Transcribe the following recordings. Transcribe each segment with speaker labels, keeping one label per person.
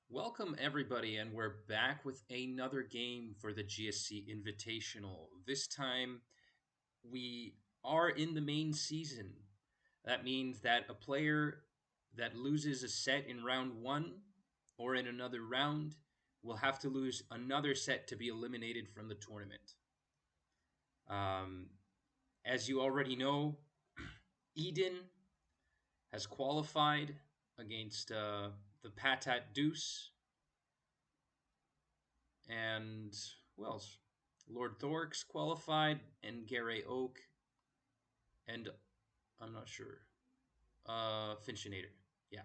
Speaker 1: Welcome, everybody, and we're back with another game for the GSC Invitational. This time, we are in the main season. That means that a player that loses a set in round one or in another round will have to lose another set to be eliminated from the tournament. Um, as you already know, Eden has qualified against the Patat Deuce. And who else? Lord Thorx qualified, and Garay Oak, and I'm not sure. Finchinator. Yeah.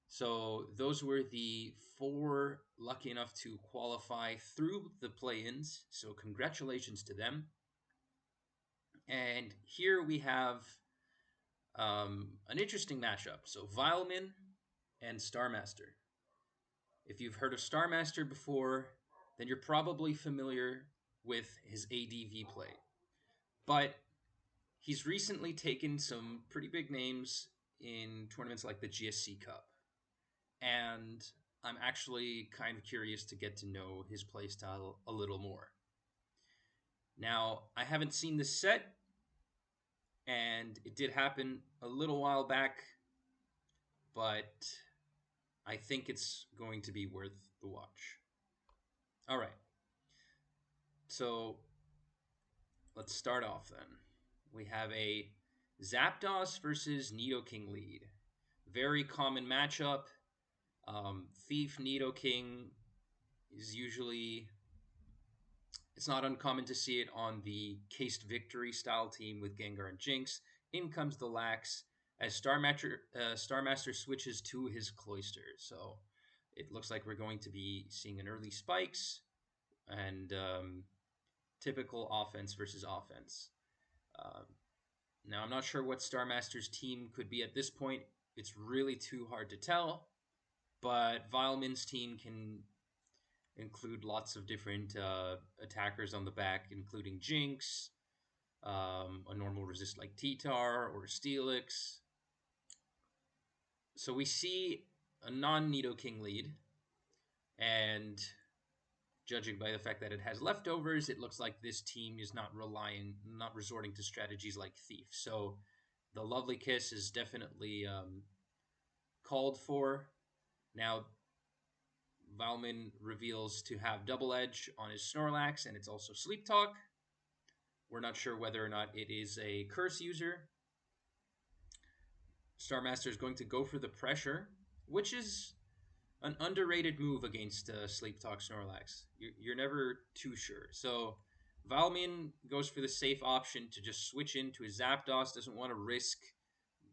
Speaker 1: So those were the four lucky enough to qualify through the play-ins. So congratulations to them. And here we have an interesting matchup. So Vileman and Starmaster. If you've heard of Starmaster before, then you're probably familiar with his ADV play. But he's recently taken some pretty big names in tournaments like the GSC Cup. And I'm actually kind of curious to get to know his playstyle a little more. Now, I haven't seen this set, and it did happen a little while back, but I think it's going to be worth the watch. All right, so let's start off then. We have a Zapdos versus Nidoking lead. Very common matchup. Thief Nidoking is usually, it's not uncommon to see it on the Cased Victory style team with Gengar and Jinx. In comes the Lax as Starmaster switches to his Cloyster. So it looks like we're going to be seeing an early spikes and typical offense versus offense. Um, Now, I'm not sure what Starmaster's team could be at this point. It's really too hard to tell, but Vileman's team can include lots of different attackers on the back, including Jinx, a normal resist like T-Tar or Steelix. So we see a non-Nidoking lead, and judging by the fact that it has leftovers, it looks like this team is not resorting to strategies like Thief. So the Lovely Kiss is definitely called for. Now, Vileman reveals to have Double Edge on his Snorlax, and it's also Sleep Talk. We're not sure whether or not it is a Curse user. Starmaster is going to go for the pressure, which is an underrated move against Sleep Talk Snorlax. You're never too sure. So Valmin goes for the safe option to just switch into his Zapdos, doesn't want to risk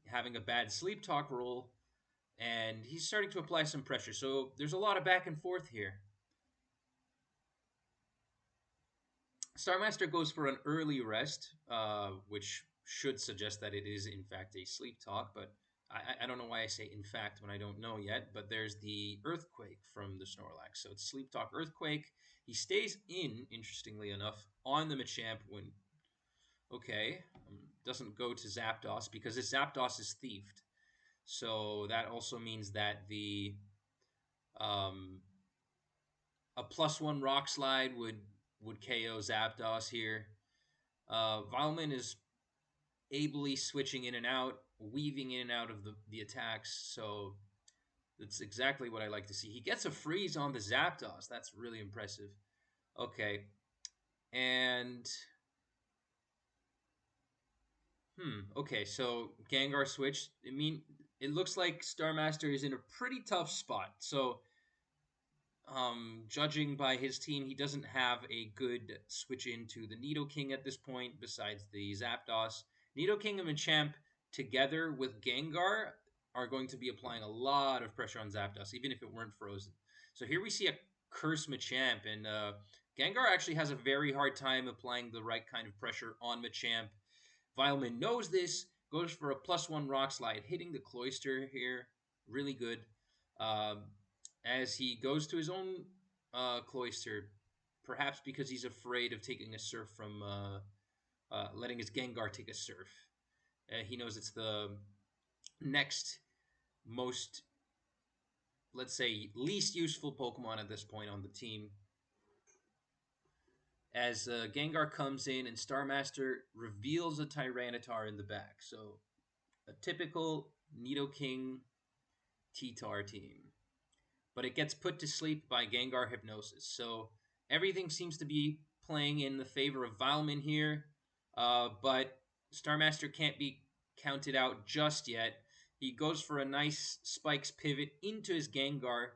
Speaker 1: having a bad Sleep Talk roll, and he's starting to apply some pressure. So there's a lot of back and forth here. Starmaster goes for an early rest, which should suggest that it is in fact a sleep talk, but I don't know why I say in fact when I don't know yet. But there's the Earthquake from the Snorlax. So it's Sleep Talk Earthquake. He stays in, interestingly enough, on the Machamp when, okay, doesn't go to Zapdos because his Zapdos is thiefed. So that also means that the um, a +1 Rock Slide would KO Zapdos here. Vileman is ably switching in and out, weaving in and out of the attacks. So that's exactly what I like to see. He gets a freeze on the Zapdos. That's really impressive. Okay. And okay, so Gengar switch. It looks like Starmaster is in a pretty tough spot. So judging by his team, he doesn't have a good switch into the Nidoking at this point, besides the Zapdos. Nidoking and Machamp together with Gengar are going to be applying a lot of pressure on Zapdos, even if it weren't frozen. So here we see a Curse Machamp, and Gengar actually has a very hard time applying the right kind of pressure on Machamp. Vileman knows this, goes for a +1 Rock Slide, hitting the Cloyster here. Really good. Um, as he goes to his own Cloyster, perhaps because he's afraid of taking a Surf from letting his Gengar take a Surf. He knows it's the next most let's say, least useful Pokemon at this point on the team. As Gengar comes in and Starmaster reveals a Tyranitar in the back. So a typical Nidoking T-Tar team. But it gets put to sleep by Gengar Hypnosis. So everything seems to be playing in the favor of Vileman here. But Starmaster can't be counted out just yet. He goes for a nice Spikes pivot into his Gengar,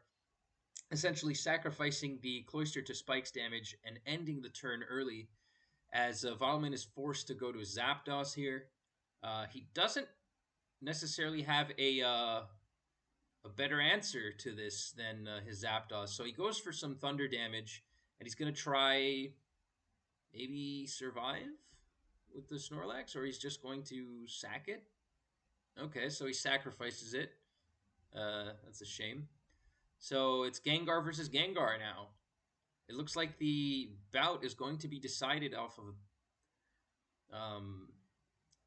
Speaker 1: essentially sacrificing the Cloyster to Spikes damage and ending the turn early, as Vileman is forced to go to Zapdos here. He doesn't necessarily have a better answer to this than his Zapdos, so he goes for some Thunder damage, and he's going to try maybe survive with the Snorlax, or he's just going to sack it. Okay, so he sacrifices it. That's a shame. So it's Gengar versus Gengar now. It looks like the bout is going to be decided um,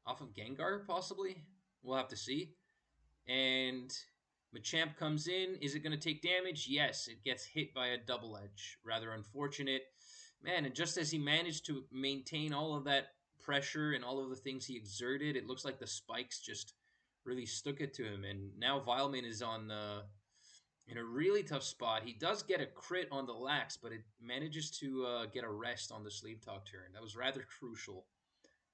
Speaker 1: off of Gengar, possibly. We'll have to see. And Machamp comes in. Is it going to take damage? Yes, it gets hit by a double edge. Rather unfortunate. Man, and just as he managed to maintain all of that pressure and all of the things he exerted, it looks like the spikes just really stuck it to him. And now Vileman is on in a really tough spot. He does get a crit on the Lax, but it manages to get a rest on the Sleep Talk turn. That was rather crucial,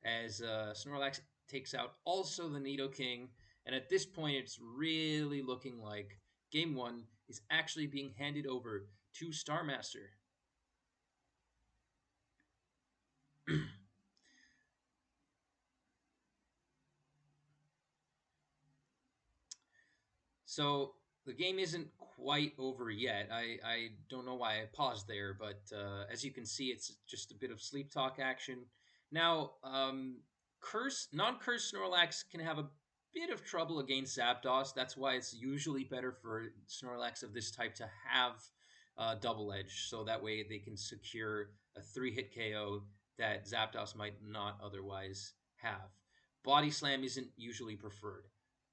Speaker 1: as Snorlax takes out also the Nidoking. And at this point, it's really looking like Game 1 is actually being handed over to Starmaster. So the game isn't quite over yet. I don't know why I paused there, but as you can see, it's just a bit of sleep talk action. Now, non-curse Snorlax can have a bit of trouble against Zapdos. That's why it's usually better for Snorlax of this type to have double edge, so that way they can secure a 3-hit KO that Zapdos might not otherwise have. Body Slam isn't usually preferred,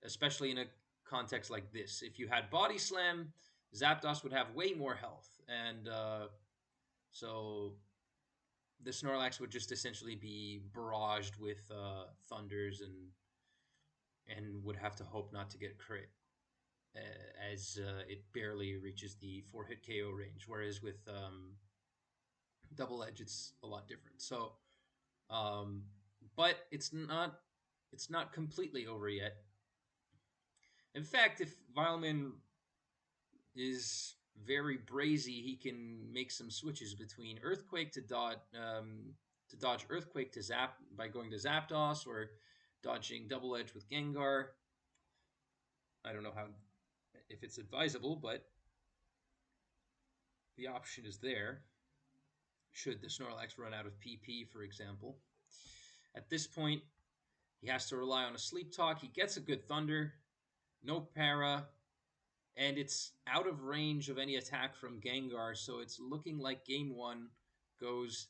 Speaker 1: especially in a context like this. If you had Body Slam, Zapdos would have way more health, and so the Snorlax would just essentially be barraged with thunders and would have to hope not to get crit, as it barely reaches the 4-hit KO range. Whereas with Double Edge, it's a lot different. So, um, but it's not completely over yet. In fact, if Vileman is very brazy, he can make some switches between Earthquake to dodge Earthquake to Zap by going to Zapdos, or dodging Double Edge with Gengar. I don't know how if it's advisable, but the option is there. Should the Snorlax run out of PP, for example. At this point, he has to rely on a Sleep Talk. He gets a good Thunder, no Para, and it's out of range of any attack from Gengar, so it's looking like Game 1 goes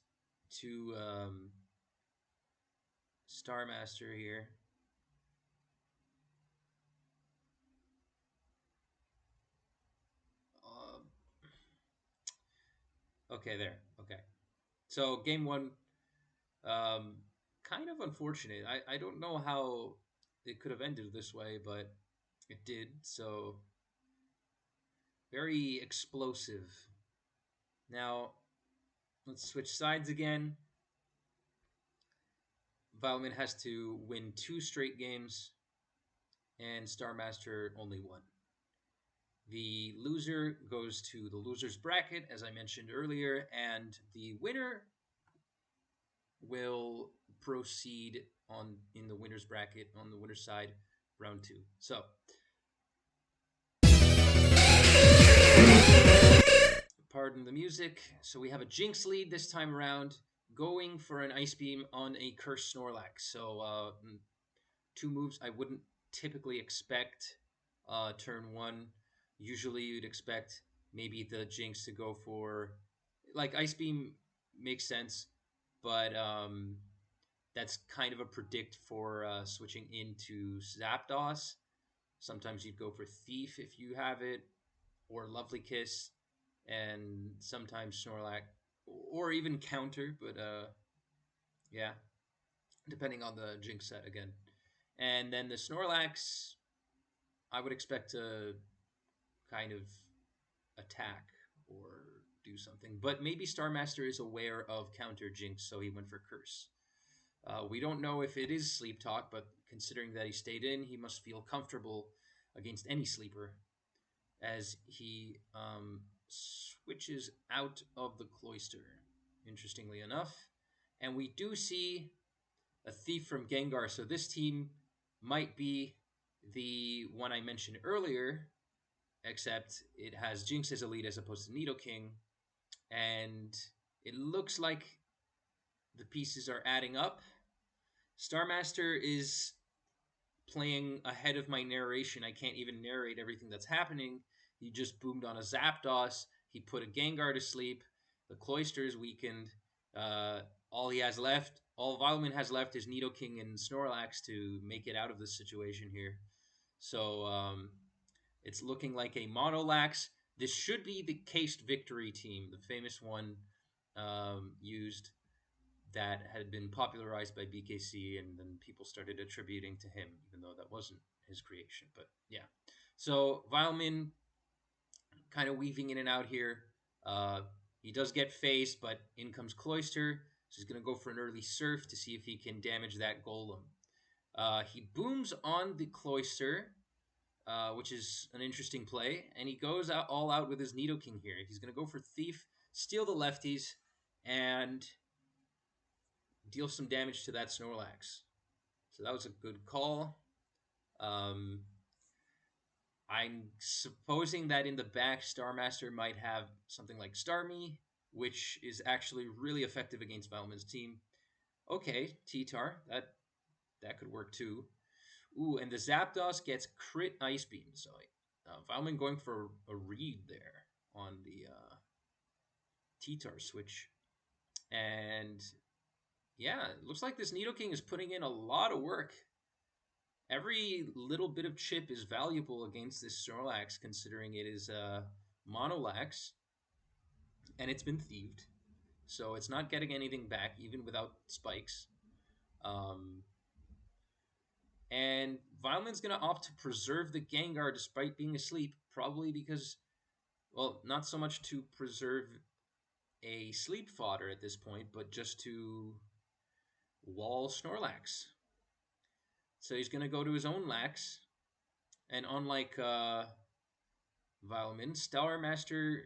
Speaker 1: to Starmaster here. Okay, there. Okay. So Game 1, kind of unfortunate. I don't know how it could have ended this way, but it did. So very explosive. Now, let's switch sides again. Vileman has to win 2 straight games, and Starmaster only 1. The loser goes to the loser's bracket, as I mentioned earlier, and the winner will proceed on in the winner's bracket on the winner's side, round 2. So, pardon the music. So we have a Jinx lead this time around, going for an Ice Beam on a Cursed Snorlax. So 2 moves I wouldn't typically expect turn 1. Usually you'd expect maybe the Jinx to go for, like, Ice Beam makes sense, but that's kind of a predict for switching into Zapdos. Sometimes you'd go for Thief if you have it. or Lovely Kiss, and sometimes Snorlax, or even Counter. But yeah, depending on the Jinx set again. And then the Snorlax, I would expect to kind of attack or do something. But maybe Starmaster is aware of Counter Jinx, so he went for Curse. We don't know if it is Sleep Talk, but considering that he stayed in, he must feel comfortable against any sleeper as he switches out of the cloister, interestingly enough. And we do see a Thief from Gengar, so this team might be the one I mentioned earlier, except it has Jinx as a lead as opposed to Nidoking, and it looks like the pieces are adding up. Starmaster is playing ahead of my narration. I can't even narrate everything that's happening. He just boomed on a Zapdos. He put a Gengar to sleep. The Cloister is weakened. Uh, all he has left, all Vileman has left is Nidoking and Snorlax to make it out of this situation here. So it's looking like a Monolax. This should be the Cased Victory team, the famous one used that had been popularized by BKC, and then people started attributing to him, even though that wasn't his creation. But yeah, so Vileman kind of weaving in and out here. Uh, he does get faced, but in comes Cloister. So he's going to go for an early Surf to see if he can damage that Golem. He booms on the Cloister, which is an interesting play, and he goes out all out with his Nidoking here. He's going to go for Thief, steal the lefties, and deal some damage to that Snorlax. So that was a good call. Um, I'm supposing that in the back, Starmaster might have something like Starmie, which is actually really effective against Vileman's team. Okay, T-Tar, that could work too. Ooh, and the Zapdos gets crit Ice Beam. So Vileman going for a read there on the T-Tar switch. And yeah, it looks like this Nidoking is putting in a lot of work. Every little bit of chip is valuable against this Snorlax, considering it is Monolax, and it's been thieved. So it's not getting anything back, even without spikes. Um, and Vileman's going to opt to preserve the Gengar despite being asleep, probably because, well, not so much to preserve a sleep fodder at this point, but just to wall Snorlax. So he's going to go to his own Lax, and unlike Vileman, Starmaster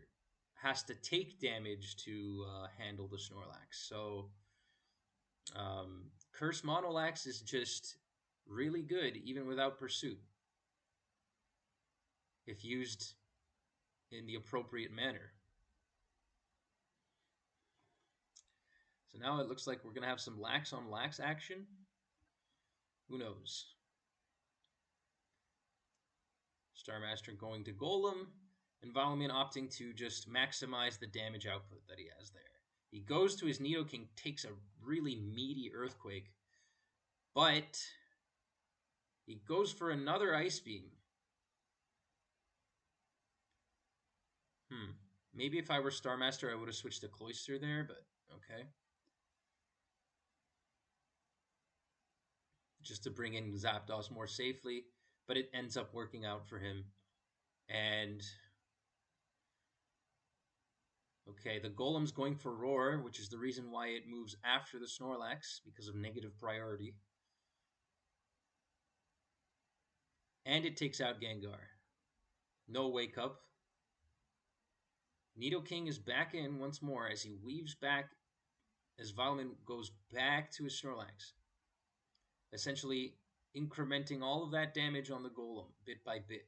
Speaker 1: has to take damage to handle the Snorlax. So Curse Monolax is just really good, even without Pursuit, if used in the appropriate manner. So now it looks like we're going to have some Lax on Lax action. Who knows? Starmaster going to Golem, and Vileman opting to just maximize the damage output that he has there. He goes to his Nidoking, takes a really meaty Earthquake, but he goes for another Ice Beam. Maybe if I were Starmaster, I would have switched to Cloister there, but okay. Just to bring in Zapdos more safely, but it ends up working out for him. And okay, the Golem's going for Roar, which is the reason why it moves after the Snorlax, because of negative priority. And it takes out Gengar. No wake up. Nidoking is back in once more as he weaves back as Vileman goes back to his Snorlax, essentially incrementing all of that damage on the Golem bit by bit.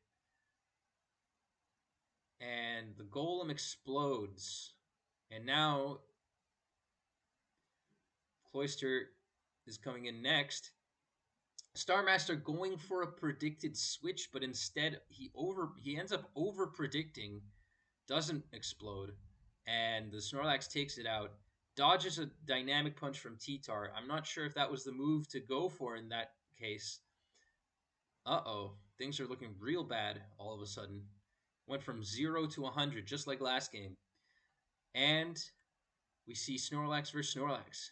Speaker 1: And the Golem explodes. And now Cloister is coming in next. Starmaster going for a predicted switch, but instead he ends up over predicting, doesn't explode, and the Snorlax takes it out. Dodges a dynamic punch from T-Tar. I'm not sure if that was the move to go for in that case. Uh-oh, things are looking real bad all of a sudden. Went from 0 to 100, just like last game. And we see Snorlax versus Snorlax.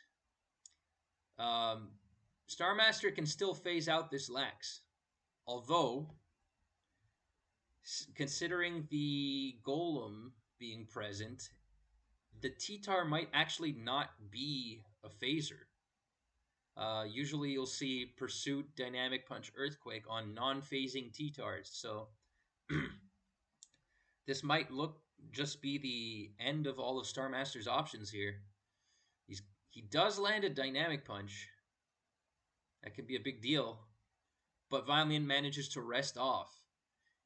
Speaker 1: Starmaster can still phase out this Lax. Although, considering the Golem being present, the T-Tar might actually not be a phaser. Usually you'll see Pursuit, Dynamic Punch, Earthquake on non-phasing T-Tars. So this might look just be the end of all of Starmaster's options here. He does land a Dynamic Punch. That could be a big deal. But Vileman manages to rest off.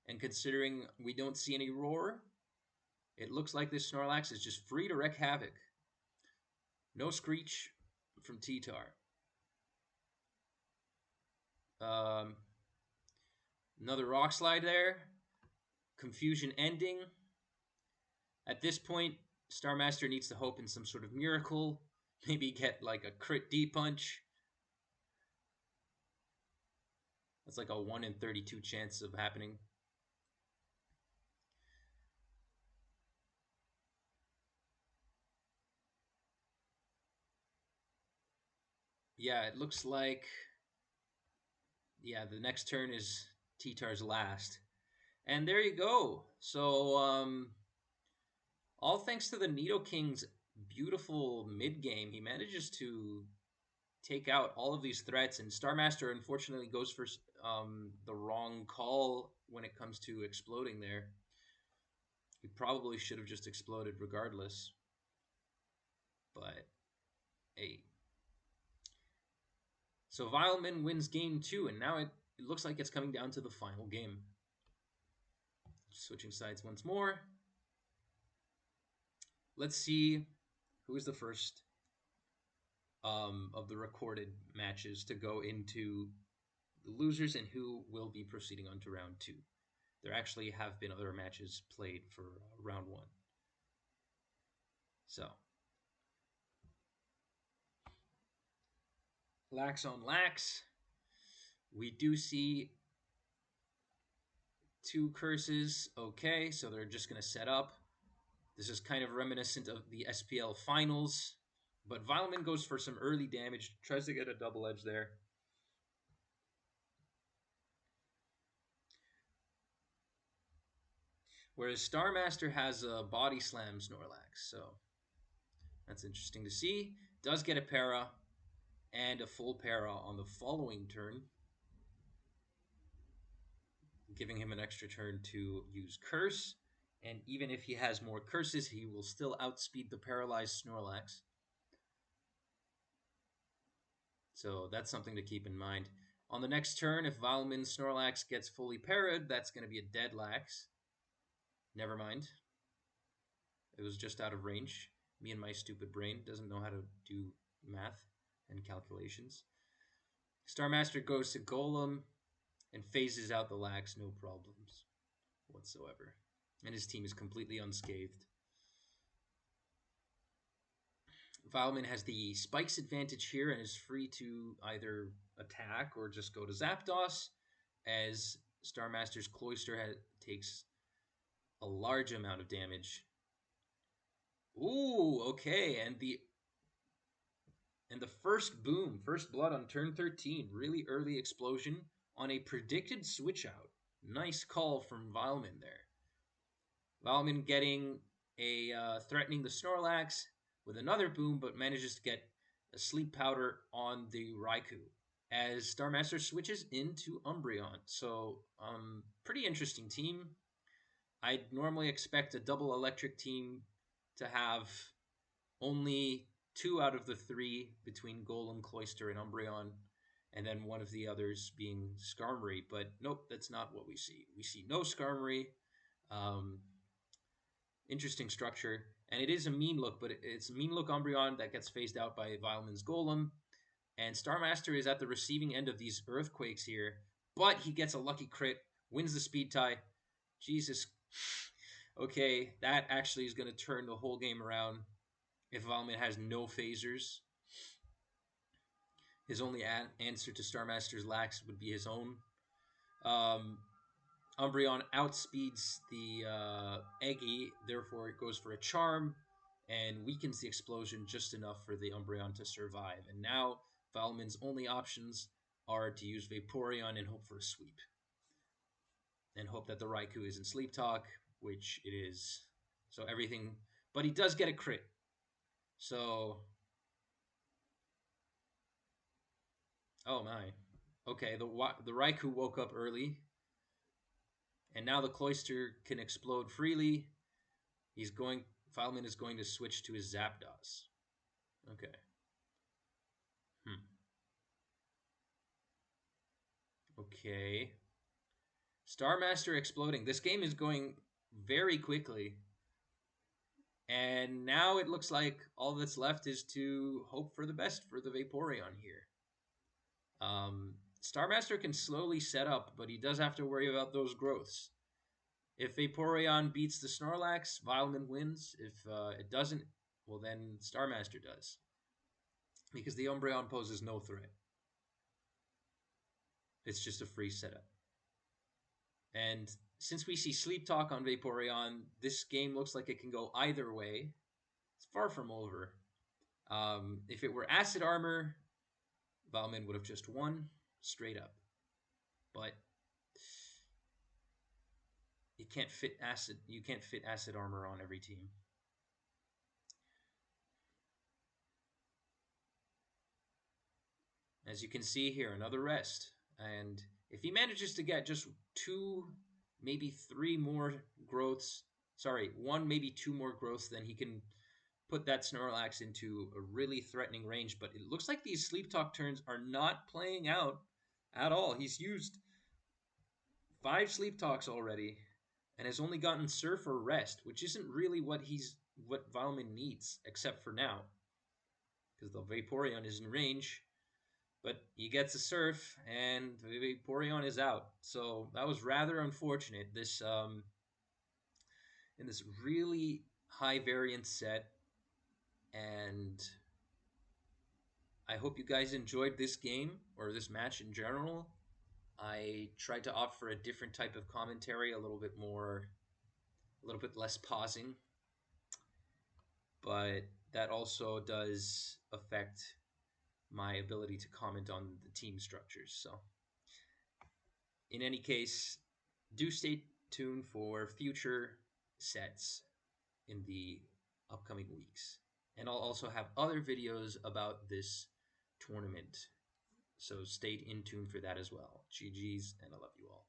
Speaker 1: And considering we don't see any Roar, it looks like this Snorlax is just free to wreak havoc. No Screech from T-Tar. Another Rock Slide there. Confusion ending. At this point, Starmaster needs to hope in some sort of miracle. Maybe get like a crit D-Punch. That's like a 1 in 32 chance of happening. Yeah, it looks like... Yeah, the next turn is T-Tar's last. And there you go. So, all thanks to the Nidoking's beautiful mid-game, he manages to take out all of these threats, and Starmaster unfortunately goes for the wrong call when it comes to exploding there. He probably should have just exploded regardless. But, hey. So Vileman wins game 2, and now it looks like it's coming down to the final game. Switching sides once more. Let's see who is the first of the recorded matches to go into the losers and who will be proceeding on to round 2. There actually have been other matches played for round 1. So, Lax on Lax. We do see 2 curses. Okay, so they're just going to set up. This is kind of reminiscent of the SPL finals. But Vileman goes for some early damage. Tries to get a double edge there. Whereas Starmaster has a body slam Snorlax. So that's interesting to see. Does get a para and a full para on the following turn, giving him an extra turn to use Curse. And even if he has more curses, he will still outspeed the paralyzed Snorlax. So that's something to keep in mind. On the next turn, if Vileman Snorlax gets fully parried, that's going to be a dead Lax. Never mind. It was just out of range. Me and my stupid brain doesn't know how to do math and calculations. Starmaster goes to Golem and phases out the Lax, no problems whatsoever. And his team is completely unscathed. Vileman has the Spikes advantage here and is free to either attack or just go to Zapdos, as Starmaster's Cloyster takes a large amount of damage. Ooh, okay, and the first boom, first blood on turn 13, really early explosion on a predicted switch out. Nice call from Vileman there. Vileman getting a threatening the Snorlax with another boom, but manages to get a sleep powder on the Raikou as Starmaster switches into Umbreon. So, pretty interesting team. I'd normally expect a double electric team to have only 2 out of the 3 between Golem, Cloyster, and Umbreon, and then one of the others being Skarmory. But nope, that's not what we see. We see no Skarmory. Interesting structure. And it is a mean look, but it's a mean look Umbreon that gets phased out by Vileman's Golem. And Starmaster is at the receiving end of these Earthquakes here. But he gets a lucky crit, wins the speed tie. Jesus. Okay, that actually is going to turn the whole game around if Vileman has no phasers. His only answer to Starmaster's Lax would be his own. Umbreon outspeeds the Eggy, therefore it goes for a charm and weakens the explosion just enough for the Umbreon to survive. And now Vileman's only options are to use Vaporeon and hope for a sweep. And hope that the Raikou isn't Sleep Talk, which it is. So everything, but he does get a crit. So, oh my. Okay, the Raikou woke up early, and now the Cloyster can explode freely. He's going. Fileman is going to switch to his Zapdos. Okay. Hmm. Okay. Starmaster exploding. This game is going very quickly. And now it looks like all that's left is to hope for the best for the Vaporeon here. Starmaster can slowly set up, but he does have to worry about those growths. If Vaporeon beats the Snorlax, Vileman wins. If it doesn't, well then Starmaster does. Because the Umbreon poses no threat. It's just a free setup. And since we see Sleep Talk on Vaporeon, this game looks like it can go either way. It's far from over. If it were Acid Armor, Vileman would have just won straight up. But you can't fit acid armor on every team. As you can see here, another rest. And if he manages to get just two, maybe three more growths, sorry, one, maybe two more growths, then he can put that Snorlax into a really threatening range. But it looks like these Sleep Talk turns are not playing out at all. He's used 5 Sleep Talks already and has only gotten Surf or Rest, which isn't really what Vileman needs, except for now. Because the Vaporeon is in range. But he gets a Surf, and the Vaporeon is out. So that was rather unfortunate. This in this really high variance set, and I hope you guys enjoyed this game or this match in general. I tried to offer a different type of commentary, a little bit less pausing, but that also does affect my ability to comment on the team structures. So, in any case, do stay tuned for future sets in the upcoming weeks. And I'll also have other videos about this tournament. So stay in tune for that as well. GG's, and I love you all.